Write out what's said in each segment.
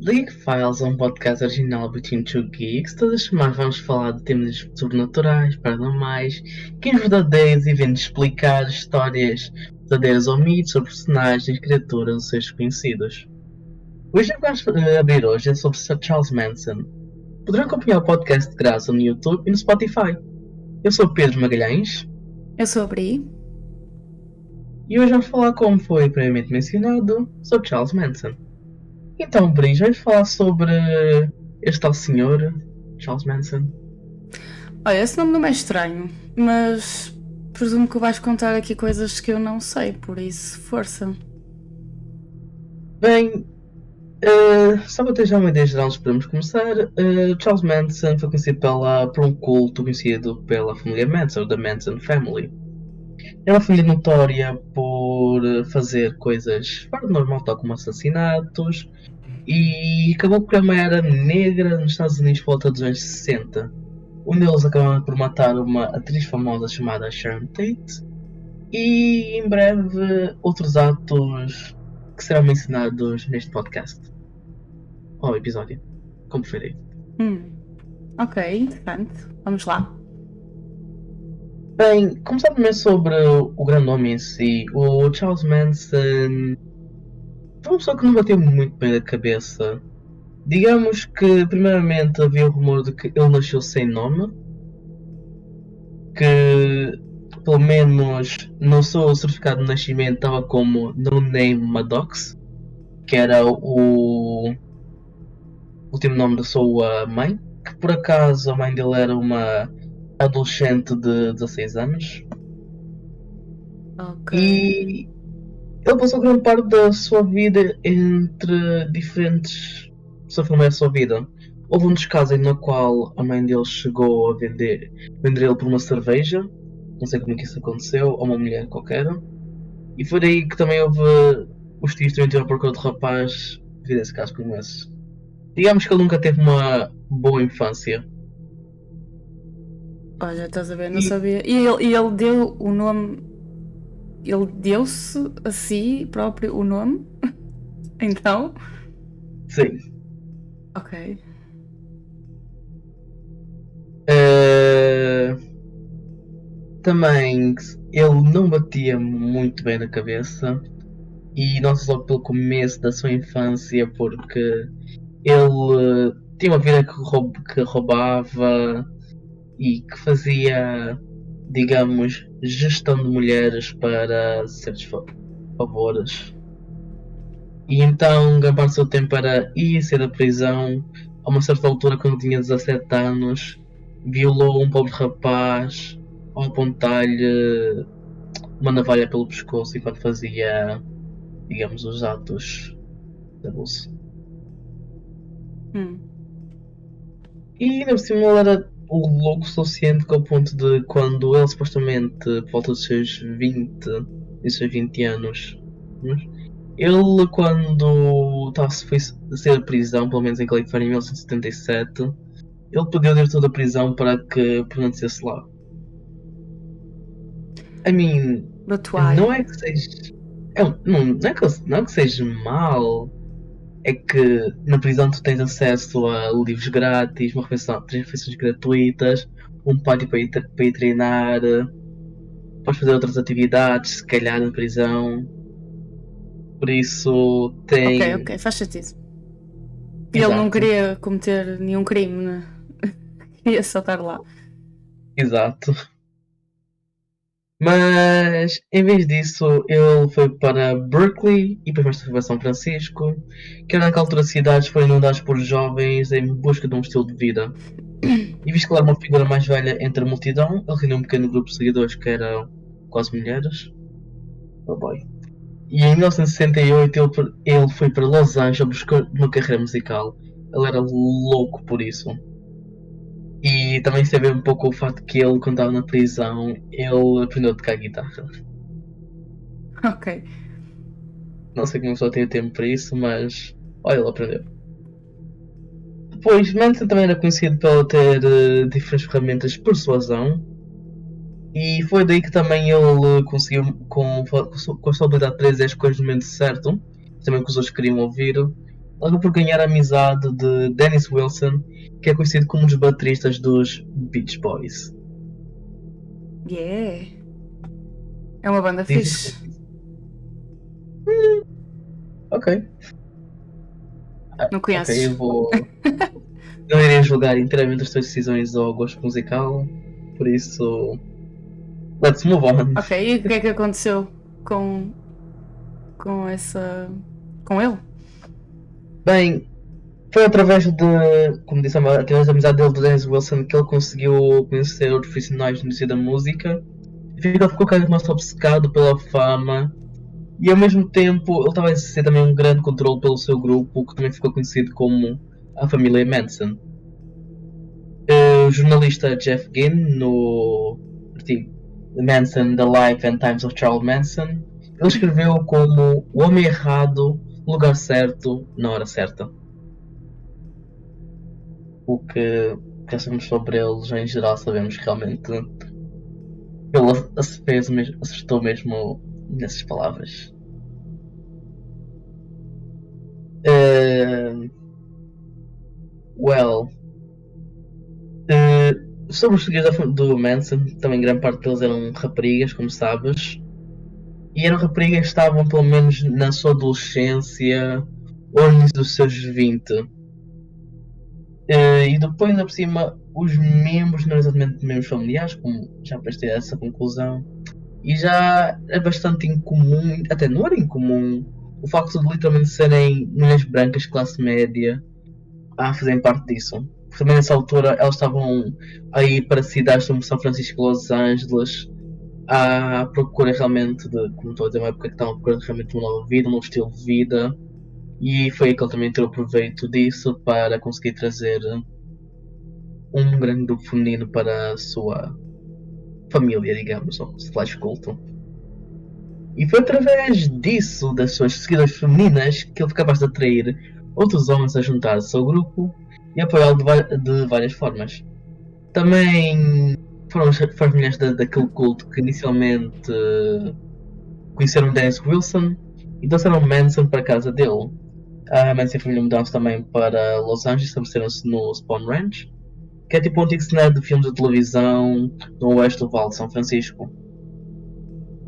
The Geek Files é um podcast original Between Two Geeks. Todas as semanas vamos falar de temas sobrenaturais, paranormais, crimes verdadeiros e vamos explicar histórias verdadeiras ou mitos sobre personagens, criaturas ou seres conhecidos. O exemplo que vamos abrir hoje é sobre Sir Charles Manson. Poderão acompanhar o podcast de graça no YouTube e no Spotify. Eu sou Pedro Magalhães. Eu sou a Bri. E hoje vamos falar, como foi previamente mencionado, sobre Charles Manson. Então, Bri, vamos falar sobre este tal senhor, Charles Manson. Olha, esse nome não é estranho, mas presumo que vais contar aqui coisas que eu não sei, por isso, força. Bem, só para ter já uma ideia geral, podemos começar. Charles Manson foi conhecido por um culto conhecido pela família Manson, da Manson Family. É uma família notória por fazer coisas fora do normal, tal como assassinatos, e acabou por criar uma era negra nos Estados Unidos por volta dos anos 60. Um deles acabou por matar uma atriz famosa chamada Sharon Tate, e em breve outros atos que serão mencionados neste podcast. Ou episódio, como preferir. Ok, interessante. Vamos lá. Bem, começar primeiro sobre o grande nome em si. O Charles Manson foi uma pessoa que não bateu muito bem da cabeça. Digamos que, primeiramente, havia o rumor de que ele nasceu sem nome, que pelo menos no seu certificado de nascimento estava como No Name Maddox, que era o último nome da sua mãe, que por acaso a mãe dele era uma adolescente de 16 anos. Ok. E ele passou grande parte da sua vida entre diferentes pessoas da sua vida. Houve um dos casos no qual a mãe dele chegou a vender ele por uma cerveja, não sei como é que isso aconteceu, ou uma mulher qualquer. E foi daí que também houve os tios também tiveram à procura de rapaz devido a esse caso como esse. Digamos que ele nunca teve uma boa infância. Olha, estás a ver, não E sabia. E ele deu o nome. Ele deu-se a si próprio o nome? Então? sim. Ok. Também ele não batia muito bem na cabeça. E não só pelo começo da sua infância, porque ele tinha uma vida que roubava e que fazia, digamos, gestão de mulheres para certos favores. E então, grande parte do seu tempo era ir e sair da prisão. A uma certa altura, quando tinha 17 anos, violou um pobre rapaz ao apontar-lhe uma navalha pelo pescoço enquanto fazia, digamos, os atos de abuso. Hum. E ainda por cima ele era louco o suficiente que ao ponto de quando ele supostamente, por volta dos seus 20 anos, ele quando foi sair da prisão, pelo menos em Califórnia em 1977, ele pediu o diretor da prisão para que permanecesse lá. I mean, But why? não é que seja. Não é que seja mal. É que na prisão tu tens acesso a livros grátis, três refeições gratuitas, um pátio para ir treinar, podes fazer outras atividades, se calhar na prisão. Por isso tem. Ok, faz sentido. E ele não Exato, queria cometer nenhum crime, né? Queria só estar lá. exato. Mas em vez disso, ele foi para Berkeley e depois mais foi para São Francisco, que naquela altura cidades foram inundadas por jovens em busca de um estilo de vida. E visto que ele era uma figura mais velha entre a multidão, ele reuniu um pequeno grupo de seguidores que eram quase mulheres. Oh boy. E em 1968 ele foi para Los Angeles buscar uma carreira musical. Ele era louco por isso. E também se vê um pouco o facto que ele, quando estava na prisão, ele aprendeu a tocar guitarra. Ok. Não sei como a pessoa tem tempo para isso, mas olha, ele aprendeu. Depois, Manson também era conhecido por ter diferentes ferramentas de persuasão. E foi daí que também ele conseguiu, com a sua habilidade de dizer as coisas no momento certo, também que os outros queriam ouvir, acabou por ganhar a amizade de Dennis Wilson, que é conhecido como um dos bateristas dos Beach Boys. Yeah. É uma banda Dizes fixe. Ok. Não Ok, conheces? eu vou. Não irei julgar inteiramente as tuas decisões ou gosto musical, por isso. Let's move on. Ok, e o que é que aconteceu com, com essa. com ele? Bem, foi através de. Como disse, através da amizade dele, do Dennis Wilson, que ele conseguiu conhecer outros profissionais no início da música. E ficou cada vez mais obcecado pela fama. E ao mesmo tempo, ele estava a exercer também um grande controle pelo seu grupo, que também ficou conhecido como a família Manson. O jornalista Jeff Ginn, no artigo Manson, The Life and Times of Charles Manson, ele escreveu como o homem errado, no lugar certo, na hora certa. O que já sabemos sobre ele, já em geral sabemos que realmente ele acertou mesmo nessas palavras. Uh, well, sobre os seguidores do Manson, também grande parte deles eram raparigas, como sabes. E eram raparigas que estavam pelo menos na sua adolescência ou no início dos seus 20. E depois, por cima, os membros não eram exatamente membros familiares, como já prestei essa conclusão. E já é bastante incomum, até não era incomum, o facto de literalmente serem mulheres brancas, classe média, a fazerem parte disso. Porque também nessa altura elas estavam aí para cidades como São Francisco e Los Angeles, à procura realmente de, como estou a dizer, uma época que estavam à procura de realmente uma nova vida, um novo estilo de vida. E foi aí que ele também tirou proveito disso para conseguir trazer um grande grupo feminino para a sua família, digamos, ou slash culto. E foi através disso, das suas seguidoras femininas, que ele foi capaz de atrair outros homens a juntar-se ao grupo e apoiá-lo de várias formas. Também foram as mulheres daquele culto que inicialmente conheceram Dennis Wilson e trouxeram Manson para a casa dele. A Manson e a família mudaram-se também para Los Angeles, estabeleceram-se no Spawn Ranch, que é tipo um antigo cenário de filmes de televisão no oeste do Vale de São Francisco.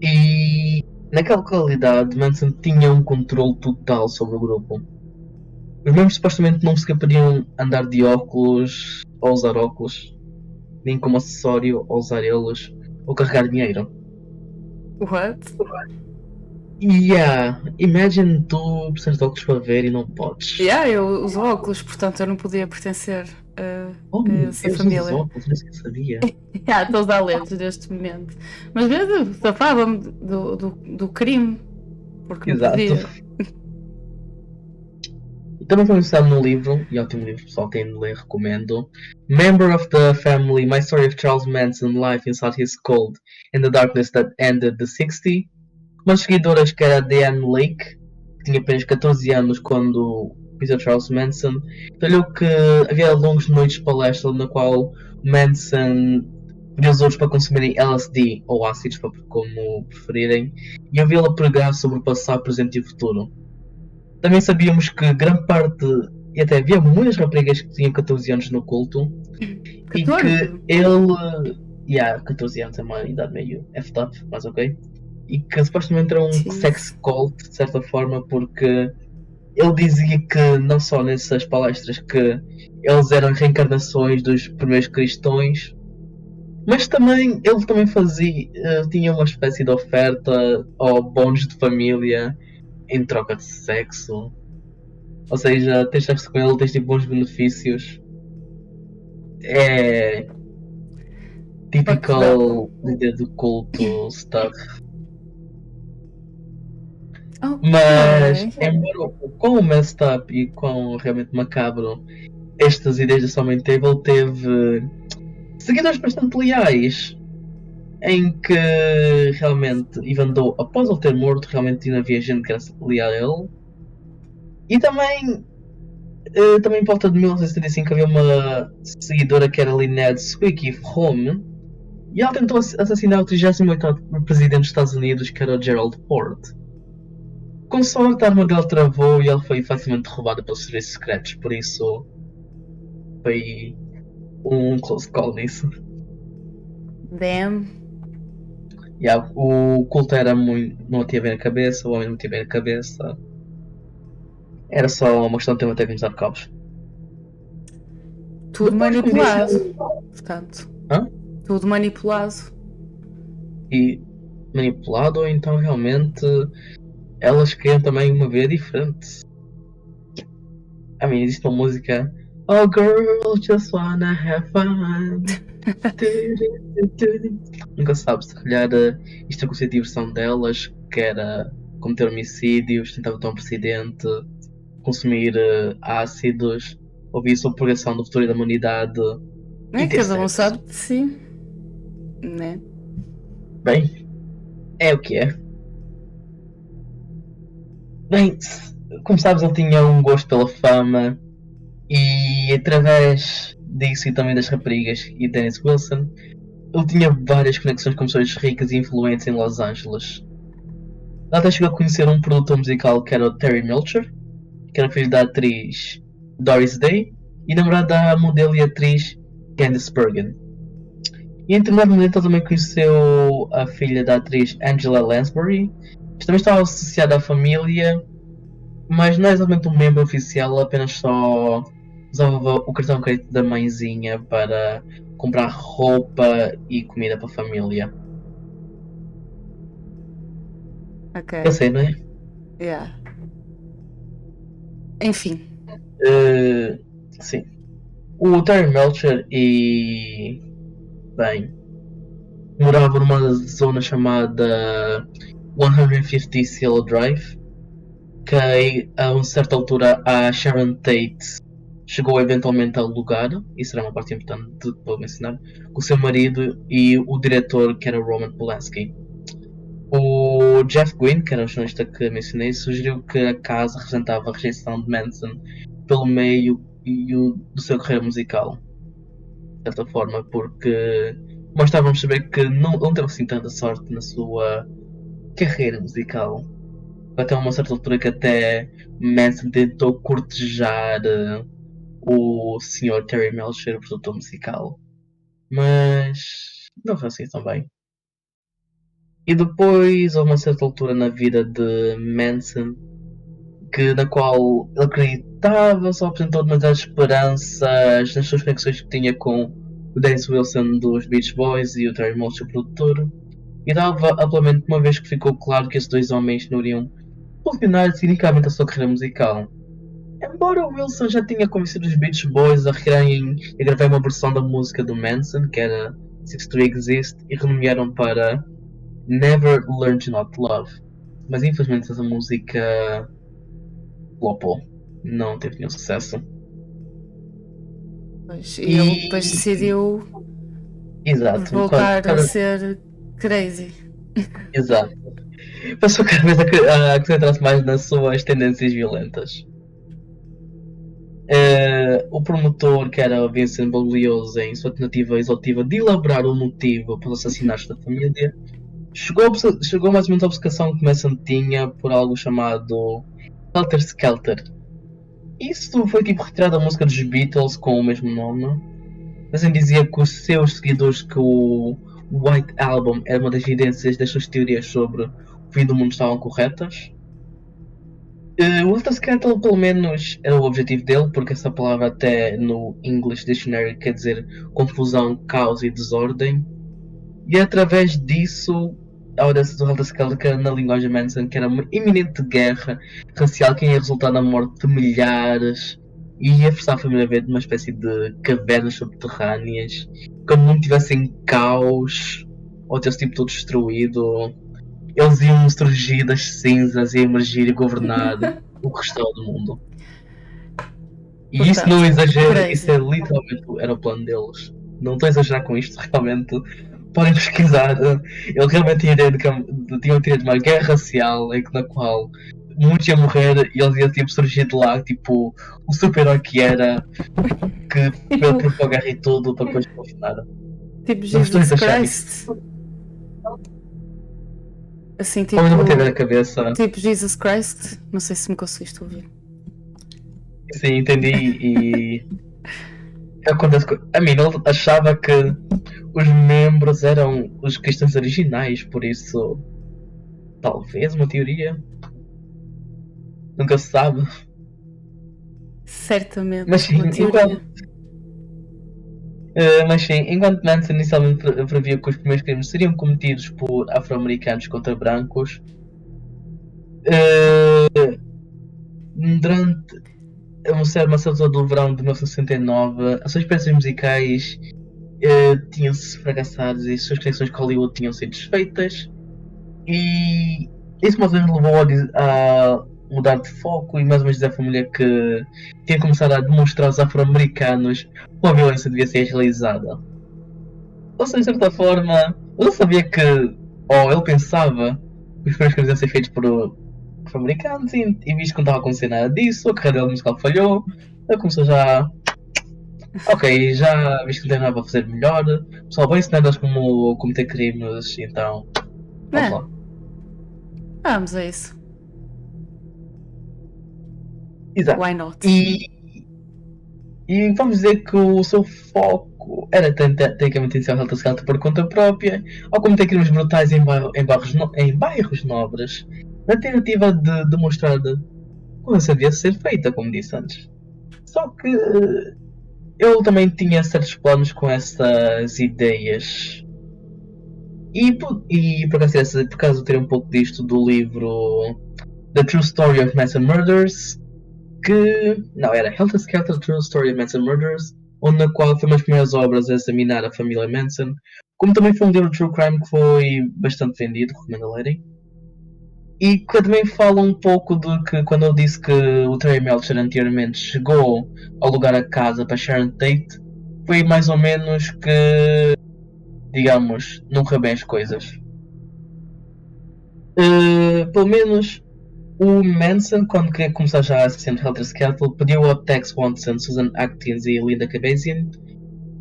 E naquela localidade, Manson tinha um controle total sobre o grupo. Os membros supostamente não sequer podiam andar de óculos ou usar óculos, nem como acessório ou usar eles, ou carregar dinheiro. What? Imagine tu precisas de óculos para ver e não podes. Yeah, eu uso óculos, portanto eu não podia pertencer Oh a meu essa Deus, família. os óculos, nem sequer sabia. Estou a usar lentes neste momento. Mas mesmo safava-me do crime. Porque não Exato. podia. E também foi mencionado no livro, e ótimo livro, pessoal, quem de ler, recomendo. Member of the Family, My Story of Charles Manson, Life Inside His Cold and the Darkness That Ended the 60. Uma das seguidoras que era Diane Lake, que tinha apenas 14 anos quando conheceu Charles Manson, falou que havia longas noites de palestra na qual Manson pedia os outros para consumirem LSD ou ácidos, como preferirem, e ouvi-la pregar sobre o passado, presente e o futuro. Também sabíamos que grande parte, e até havia muitas raparigas que tinham 14 anos no culto, 14? e que ele. 14 anos é uma idade meio effed up, mas ok. E que supostamente era um Jeez. sex cult, de certa forma, porque ele dizia que, não só nessas palestras, que eles eram reencarnações dos primeiros cristãos, mas também ele também fazia, tinha uma espécie de oferta ou bónus de família em troca de sexo. Ou seja, tens sexo com ele, tens tipo bons benefícios. É typical líder do culto stuff. Okay. Mas, embora o quão messed up e quão realmente macabro estas ideias desse homem teve, ele teve seguidores bastante leais. Em que realmente, even though após ele ter morto, realmente ainda havia gente que era leal a ele. E também em volta de 1975 havia uma seguidora que era Lynette Swicki Home e ela tentou assassinar o 38º presidente dos Estados Unidos, que era o Gerald Ford. Com sorte a arma dele travou e ele foi facilmente roubado pelos serviços secretos, por isso foi um close call nisso. Damn. Yeah, o culto era muito. Não tinha bem a cabeça, o homem não tinha bem a cabeça. Era só uma questão de ter uma técnica de cabos. Tudo Depois, como disse, manipulado. Portanto. hã? Tudo manipulado. E manipulado, ou então realmente elas queriam também uma vida diferente. I mean, existe uma música Oh girl, just wanna have fun. Nunca sabes, se calhar isto é a diversão delas, que era cometer homicídios, tentar matar um presidente, consumir ácidos, ouvir sobre a progressão do futuro da humanidade e ter Cada um sexo. sabe de si. Né? Bem, é o que é. Bem, como sabes, ele tinha um gosto pela fama e através disso e também das raparigas e Dennis Wilson, ele tinha várias conexões com pessoas ricas e influentes em Los Angeles. Ele até chegou a conhecer um produtor musical que era o Terry Melcher, que era filho da atriz Doris Day e namorado da modelo e atriz Candice Bergen. E em determinado momento ele também conheceu a filha da atriz Angela Lansbury, que também estava associada à família, mas não é exatamente um membro oficial, apenas só usava o cartão de crédito da mãezinha para comprar roupa e comida para a família. Ok. Eu sei, não é? Yeah. Enfim. Sim. O Terry Melcher bem, morava numa zona chamada 150 Cielo Drive, que a uma certa altura a Sharon Tate chegou eventualmente a alugar, isso será uma parte importante para mencionar, com o seu marido e o diretor, que era Roman Polanski. O Jeff Gwynne, que era o jornalista que mencionei, sugeriu que a casa representava a rejeição de Manson pelo meio do seu carreira musical, de certa forma, porque mostrávamos saber que não teve assim tanta sorte na sua carreira musical. Até uma certa altura que até Manson tentou cortejar o Sr. Terry Melcher, o produtor musical, mas não foi assim tão bem. E depois, a uma certa altura na vida de Manson, na qual ele acreditava, só apresentou demasiadas esperanças nas suas conexões que tinha com o Dennis Wilson dos Beach Boys e o Terry Melcher, o produtor, e dava amplamente uma vez que ficou claro que esses dois homens não iriam funcionar significativamente a sua carreira musical. Embora o Wilson já tinha convencido os Beach Boys a gravar uma versão da música do Manson, que era Six to Exist, e renomearam para Never Learn to Not Love. Mas infelizmente essa música flopou, não teve nenhum sucesso. Pois, e ele depois decidiu Exato, voltar a ser crazy. Exato. Passou cada vez a concentrar-se mais nas suas tendências violentas. O promotor, que era Vincent Bugliosi, em sua tentativa exaustiva de elaborar o motivo para os assassinatos da família, chegou mais ou menos à obcecação que Manson tinha por algo chamado Helter Skelter. Isso foi tipo retirado da música dos Beatles com o mesmo nome. Manson dizia que os seus seguidores que o White Album era uma das evidências das suas teorias sobre o fim do mundo estavam corretas. O Helter Skelter, pelo menos, era o objetivo dele, porque essa palavra até no English Dictionary quer dizer confusão, caos e desordem. E através disso, a audiência do Helter Skelter, na linguagem de Manson, que era uma iminente guerra racial que ia resultar na morte de milhares e ia forçar a família a ver uma espécie de cavernas subterrâneas, quando o mundo estivesse em caos, ou tivesse tipo todo destruído. Eles iam surgir das cinzas e emergir e governar o restante do mundo. E Portanto, isso não exagero, crazy. isso é literalmente era o plano deles. Não estou a exagerar com isto, realmente. Podem pesquisar. Ele realmente tinha ideia de uma guerra racial na qual muitos iam morrer e eles iam tipo, surgir de lá, tipo, o super-herói que era, que pelo por a guerra e tudo, para depois funcionar. Tipo Não estou a Jesus exagerar Christ. Assim, Como não bater na cabeça. tipo Jesus Christ. Não sei se me conseguiste ouvir. Sim, entendi e acontece com... A mim, ele achava que os membros eram os cristãos originais, por isso talvez uma teoria. Nunca se sabe. Mas Certamente, sim, uma teoria. enquanto Manson inicialmente previa que os primeiros crimes seriam cometidos por afro-americanos contra brancos, eh, durante uma certa do verão de 1969, as suas peças musicais tinham-se fracassadas e as suas conexões com Hollywood tinham sido desfeitas. E isso mais ou menos levou a mudar de foco e mais ou menos dizer à família que tinha começado a demonstrar aos afro-americanos como a violência devia ser realizada. Ou seja, de certa forma, ele sabia que, ou ele pensava, que os primeiros crimes iam ser feitos por afro-americanos e visto que não estava a acontecer nada disso, a carreira dele musical falhou, ele começou já. Ok, já visto que não tem nada para fazer melhor, pessoal, vou ensinar-nos como cometer crimes, então vamos É, lá. vamos a isso. Exato. Why not? E vamos dizer que o seu foco era tecnicamente iniciar o Helter Skelter por conta própria, ou cometer crimes brutais em bairros nobres, na tentativa de demonstrar como isso devia ser feita, como disse antes. Só que ele também tinha certos planos com essas ideias. E por acaso eu tirei um pouco disto do livro The True Story of Mass Murders, que não era Helter Skelter True Story of Manson Murders, onde na qual foi uma das primeiras obras a examinar a família Manson, como também foi um livro de true crime que foi bastante vendido, recomendo a lerem. E que também fala um pouco de que quando ele disse que o Terry Melcher anteriormente chegou ao lugar a casa para Sharon Tate, foi mais ou menos que, digamos, não correu bem as coisas. Pelo menos o Manson, quando queria começar já a ser Helter Skelter, pediu a Tex Watson, Susan Atkins e Linda Kabazian,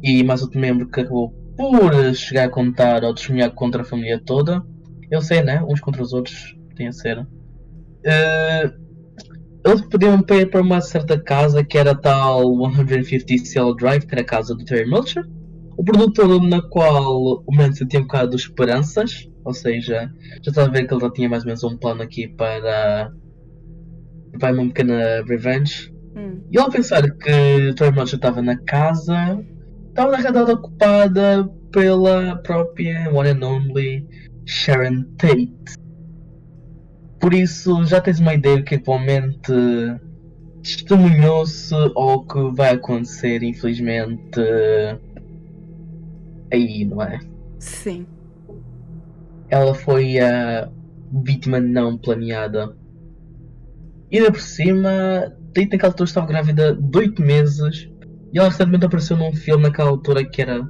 e mais outro membro que acabou por chegar a contar ou testemunhar contra a família toda. Eu sei, né? Uns contra os outros, tem a ser. Eles pediam para ir para uma certa casa que era a tal 150 Cielo Drive, que era a casa do Terry Melcher. O produtor na qual o Manson tinha um bocado de esperanças, ou seja, já estava a ver que ele já tinha mais ou menos um plano aqui para uma pequena revenge. E ao pensar que Troy Melcher estava na casa, estava na realidade ocupada pela própria one and only Sharon Tate. Por isso já tens uma ideia do que atualmente testemunhou-se ou que vai acontecer, infelizmente, aí, não é? Sim. Ela foi a vítima não planeada. E ainda por cima, Tate naquela altura estava grávida de 8 meses e ela recentemente apareceu num filme naquela altura que era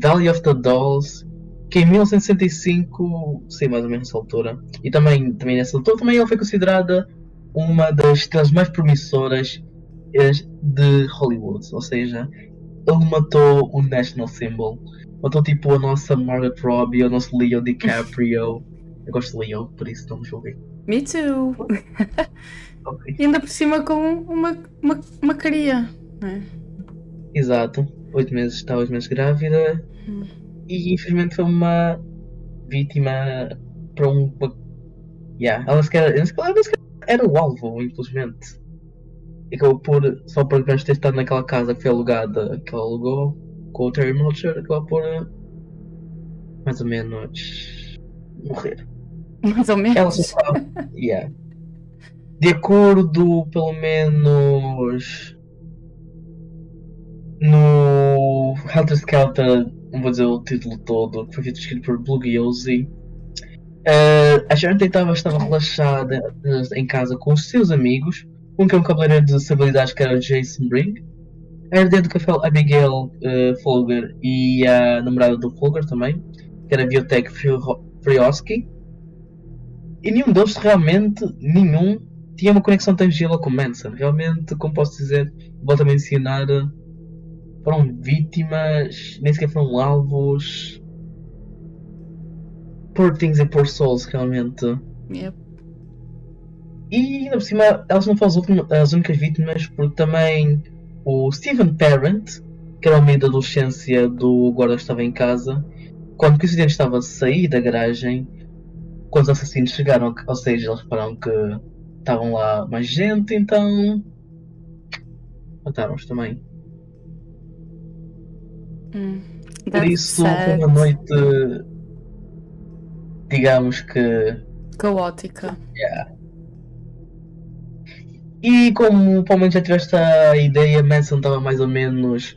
Valley of the Dolls, que em 1965, sim, mais ou menos nessa altura, e também nessa altura, também ela foi considerada uma das estrelas mais promissoras de Hollywood, ou seja, ele matou o National Symbol, matou tipo a nossa Margaret Robbie, o nosso Leo DiCaprio. Eu gosto de Leo, por isso não me julguem. Me too. Okay. E ainda por cima com uma cria, né? Exato, 8 meses, está 8 meses grávida e infelizmente foi uma vítima para um. Yeah, ela sequer era o alvo, infelizmente. E acabou por, só por apenas ter estado naquela casa que foi alugada, que ela alugou com o Terry Melcher, acabou por mais ou menos morrer. Mais ou Ela só menos. estava. Yeah. De acordo, pelo menos. No Helter Skelter, não vou dizer o título todo, que foi escrito por Blue Giosi. A Sharon estava relaxada em casa com os seus amigos, um que é um cabeleireiro de habilidades que era o Jason Brigg, a herdeira do café Abigail Folger e a namorada do Folger também, que era a Biotech Frioski, e nenhum deles realmente, nenhum, tinha uma conexão tangível com Manson. Realmente, como posso dizer, volto a mencionar, foram vítimas, nem sequer foram alvos. Poor Things e Poor Souls, realmente. Yep. E ainda por cima, elas não foram as únicas vítimas, porque também o Steven Parent, que era o meio da adolescência do guarda que estava em casa, quando o incidente estava a sair da garagem, quando os assassinos chegaram, ou seja, eles repararam que estavam lá mais gente, então mataram-os também. Por That's isso foi sad. uma noite, digamos que. Caótica. Yeah. E como provavelmente já tiveste a ideia, Manson estava mais ou menos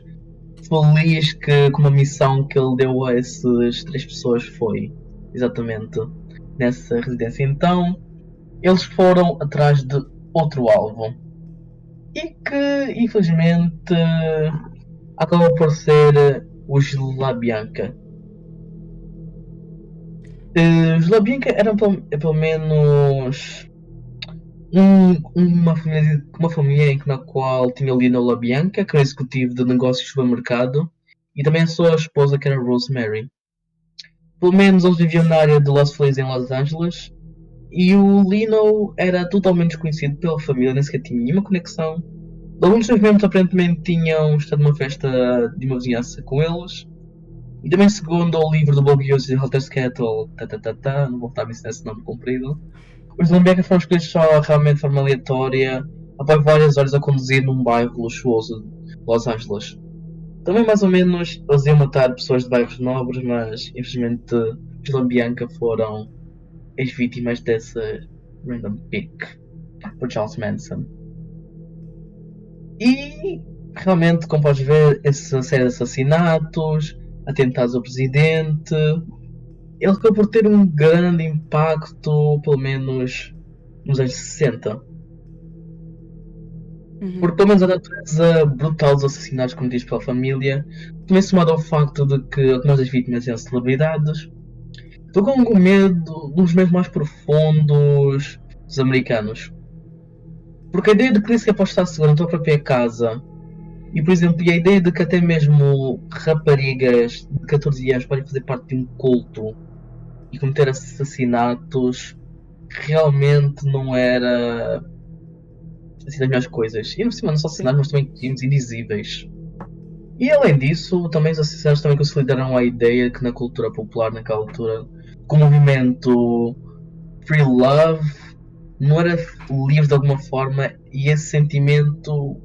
feliz que com uma missão que ele deu a essas três pessoas foi exatamente nessa residência. Então eles foram atrás de outro alvo e que infelizmente acabou por ser os La Bianca. Os La Bianca eram pelo menos uma família na qual tinha Lino La Bianca, que era executivo de negócios de supermercado, e também a sua esposa, que era Rosemary. Pelo menos eles viviam na área de Los Feliz, em Los Angeles, e o Lino era totalmente desconhecido pela família, nem sequer tinha nenhuma conexão. Alguns dos membros aparentemente tinham estado numa festa de uma vizinhança com eles. E também segundo o livro do Bob Hughes e Walter Scattle, não vou estar a mencionar esse nome comprido, os Lambeca foram escolhidos só realmente de forma aleatória, após várias horas a conduzir num bairro luxuoso de Los Angeles. Também mais ou menos eles iam matar pessoas de bairros nobres, mas infelizmente os Lambianca foram as vítimas dessa random pick por Charles Manson. E realmente, como podes ver, essa série de assassinatos, atentados ao presidente, ele acabou por ter um grande impacto, pelo menos nos anos 60. Porque pelo menos a natureza brutal dos assassinatos cometidos pela família, também somado ao facto de que algumas das vítimas eram celebridades, tocou com medo dos medos mais profundos dos americanos. Porque a ideia de que nem sequer podes estar seguro na tua própria casa, e por exemplo, a ideia de que até mesmo raparigas de 14 anos podem fazer parte de um culto e cometer assassinatos, realmente não era assim das melhores coisas. E por cima não só assassinatos, mas também crimes indizíveis. E além disso, também os assassinatos também consolidaram a ideia que na cultura popular naquela altura, com o movimento Free Love, não era livre de alguma forma, e esse sentimento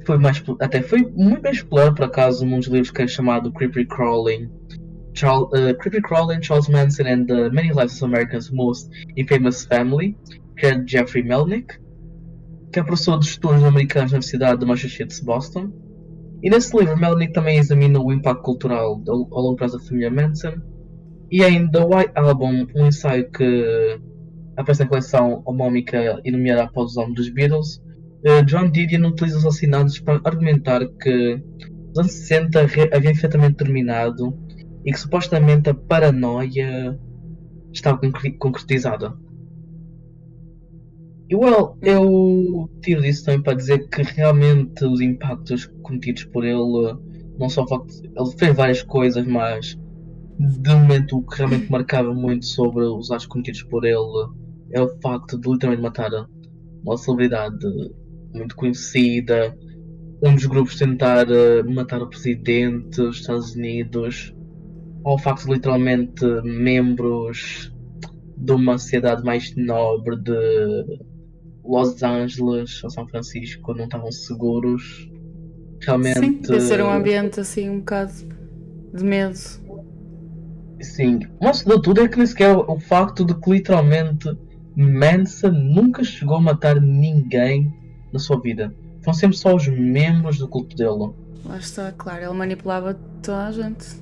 foi mais, até foi muito bem explorado por acaso num dos livros que é chamado Creepy Crawling. Creepy Crawling, Charles Manson and the Many Lives of America's Most Infamous Family, que é de Jeffrey Melnick, que é professor de estudos americanos na Universidade de Massachusetts, Boston. E nesse livro, Melnick também examina o impacto cultural ao longo prazo da família Manson. E em The White Album, um ensaio que aparece na coleção homónica e nomeada após os álbuns dos Beatles, John Didion utiliza os assassinatos para argumentar que os anos 60 haviam efetivamente terminado e que supostamente a paranoia estava concretizada. E eu tiro disso também para dizer que realmente os impactos cometidos por ele, não só o facto de ele fez várias coisas, mas de momento o que realmente marcava muito sobre os atos cometidos por ele é o facto de literalmente matar uma celebridade muito conhecida, um dos grupos tentar matar o presidente dos Estados Unidos, ou o facto de literalmente membros de uma sociedade mais nobre de Los Angeles ou São Francisco não estavam seguros. Sim, Realmente, devia ser um ambiente assim um bocado de medo. sim. Mas de tudo é que nem sequer o facto de que literalmente Manson nunca chegou a matar ninguém na sua vida. Foram sempre só os membros do culto dele. Lá está, claro, ele manipulava toda a gente.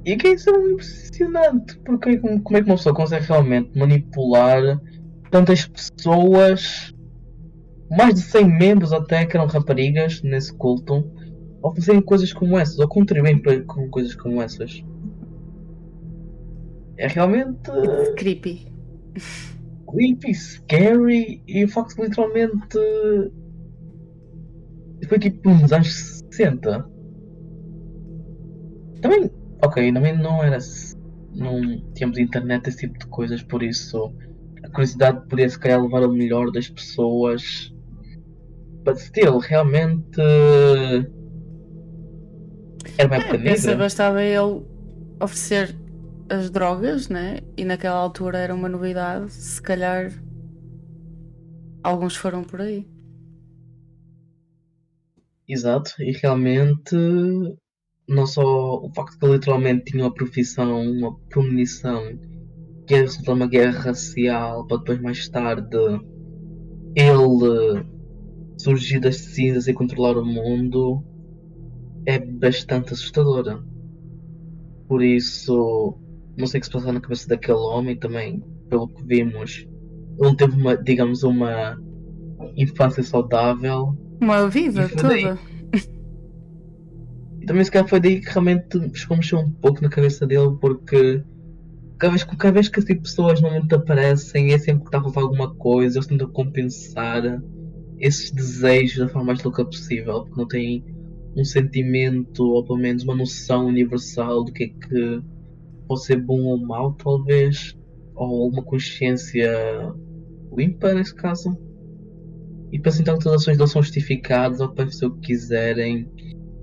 E que isso é impressionante, porque como é que uma pessoa consegue realmente manipular tantas pessoas, mais de 100 membros até que eram raparigas nesse culto, ao fazerem coisas como essas, ou contribuem com coisas como essas. É realmente It's creepy. creepy, scary, e o facto de literalmente foi tipo nos anos 60. Também, Ok, também não era. Não tínhamos internet, esse tipo de coisas, por isso a curiosidade podia se calhar levar ao melhor das pessoas. But still, realmente era uma época Pensa, negra. bastava ele oferecer as drogas, né? E naquela altura era uma novidade. Se calhar alguns foram por aí. Exato, e realmente não só o facto que ele literalmente tinha uma profissão, uma premonição que ia resultar numa guerra racial para depois mais tarde ele surgir das cinzas e controlar o mundo é bastante assustadora. Por isso, não sei o que se passa na cabeça daquele homem também, pelo que vimos. Ele não teve uma, digamos, uma infância saudável Uma e vida foi daí. toda. E também se calhar foi daí que realmente mexeu um pouco na cabeça dele porque cada vez que assim, pessoas normalmente aparecem é sempre que está a faltar alguma coisa, eles tentam compensar esses desejos da forma mais louca possível, porque não têm um sentimento ou pelo menos uma noção universal do que pode ser bom ou mau, talvez, ou uma consciência limpa nesse caso. E penso então que as ações deles são justificadas ou podem fazer o que quiserem,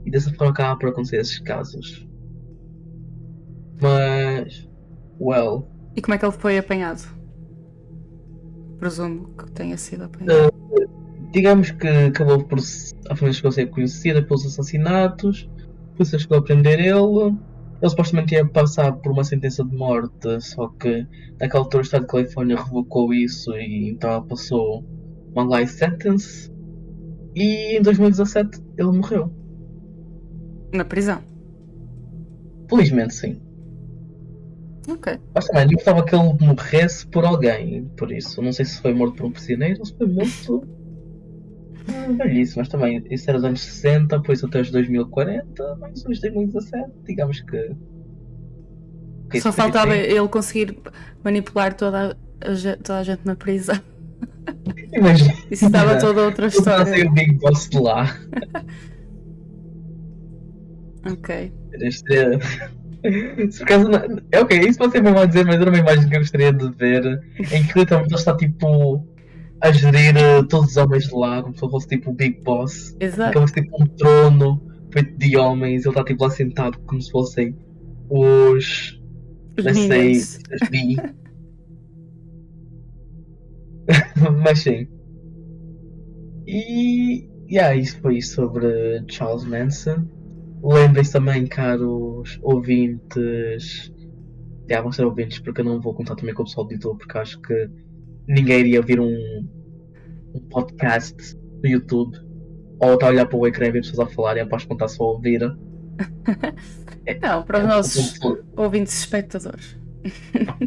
e dessa forma acaba por acontecer esses casos. Mas, well, E como é que ele foi apanhado? Presumo que tenha sido apanhado. uh, digamos que acabou por. A família chegou a ser conhecida pelos assassinatos, a polícia chegou a prender ele. Ele supostamente ia passar por uma sentença de morte, só que naquela altura o Estado de Califórnia revocou isso e então ele passou uma life sentence. E em 2017 ele morreu. Na prisão. Felizmente sim. Ok. Mas também eu gostava que ele morresse por alguém, por isso. Não sei se foi morto por um prisioneiro ou se foi morto. Velhice, mas também isso era dos anos 60, por isso até os 2040, mais uns 2017, digamos que. Ok, Só faltava 53. ele conseguir manipular toda a gente na prisão. Imagina, Isso estava toda outra eu estava a história. sair o Big Boss de lá. Ok. Seria. Se por acaso é ok, isso pode ser mesmo a dizer, mas era uma imagem que eu gostaria de ver em que literalmente ele está tipo a gerir todos os homens de lá, como se fosse tipo o Big Boss. E como Exato. se tipo um trono feito de homens, ele está tipo lá sentado como se fossem os. Os Let's say, Minions. os B. Mas sim. E yeah, isso foi sobre Charles Manson. Lembrem-se também, caros ouvintes. Yeah, vão ser ouvintes porque eu não vou contar também com o pessoal do YouTube, porque acho que ninguém iria ouvir um podcast do YouTube ou estar a olhar para o ecrã e ver pessoas a falar e após contar só a ouvir. É, Não, para é os um nossos ponto. ouvintes e espectadores.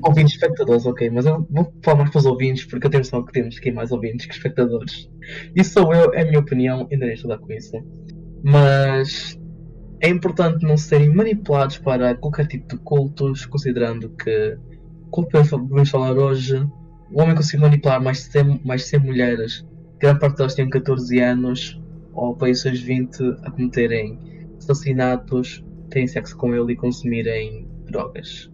Ouvintes espectadores, ok, mas eu vou falar mais para os ouvintes porque eu tenho noção que temos que ir mais ouvintes que espectadores. Isso sou eu, é a minha opinião, ainda irei estudar com isso. Mas é importante não serem manipulados para qualquer tipo de cultos, considerando que, como vamos falar hoje, o homem conseguiu manipular mais de 100 mulheres, grande parte delas têm 14 anos, ou para os seus 20 a cometerem assassinatos, terem sexo com ele e consumirem drogas.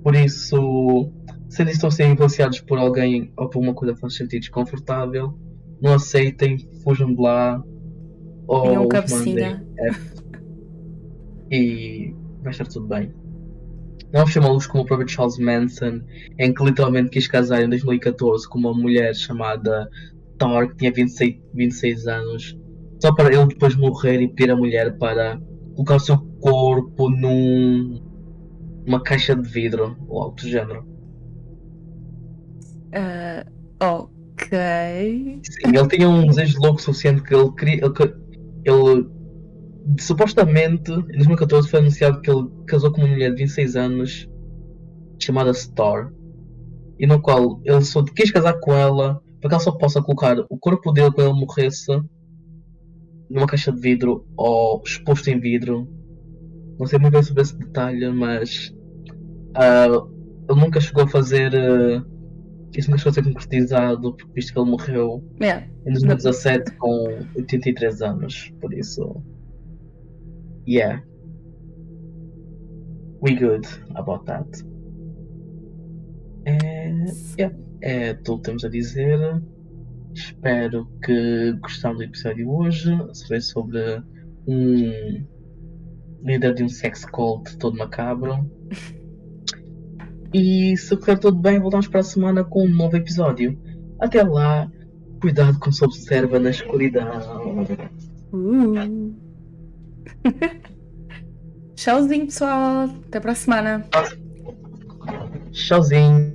Por isso, se eles estão a ser influenciados por alguém ou por uma coisa que faz sentido desconfortável, não aceitem, fujam de lá E um ou os mandem cabecinha. e vai estar tudo bem. Não chamá-los como o próprio Charles Manson, em que literalmente quis casar em 2014 com uma mulher chamada Tar, que tinha 26 anos, só para ele depois morrer e pedir a mulher para colocar o seu corpo numa caixa de vidro ou algo do género. Ok. Sim, ele tinha um desejo louco suficiente que ele queria. Ele supostamente, em 2014 foi anunciado que ele casou com uma mulher de 26 anos chamada Star, e no qual ele só quis casar com ela para que ela só possa colocar o corpo dele quando ele morresse numa caixa de vidro ou exposto em vidro. Não sei muito bem sobre esse detalhe, mas ah, ele nunca chegou a fazer. Isso nunca chegou a ser concretizado, porque visto que ele morreu Yeah. em 2017 com 83 anos. Por isso, yeah. We good about that. É tudo que temos a dizer. Espero que gostaram do episódio hoje. Foi sobre um líder de um sex cult todo macabro. E se correr tudo bem, voltamos para a semana com um novo episódio. Até lá, cuidado com o que observa na escuridão. Tchauzinho, pessoal. Até para a semana. Tchauzinho.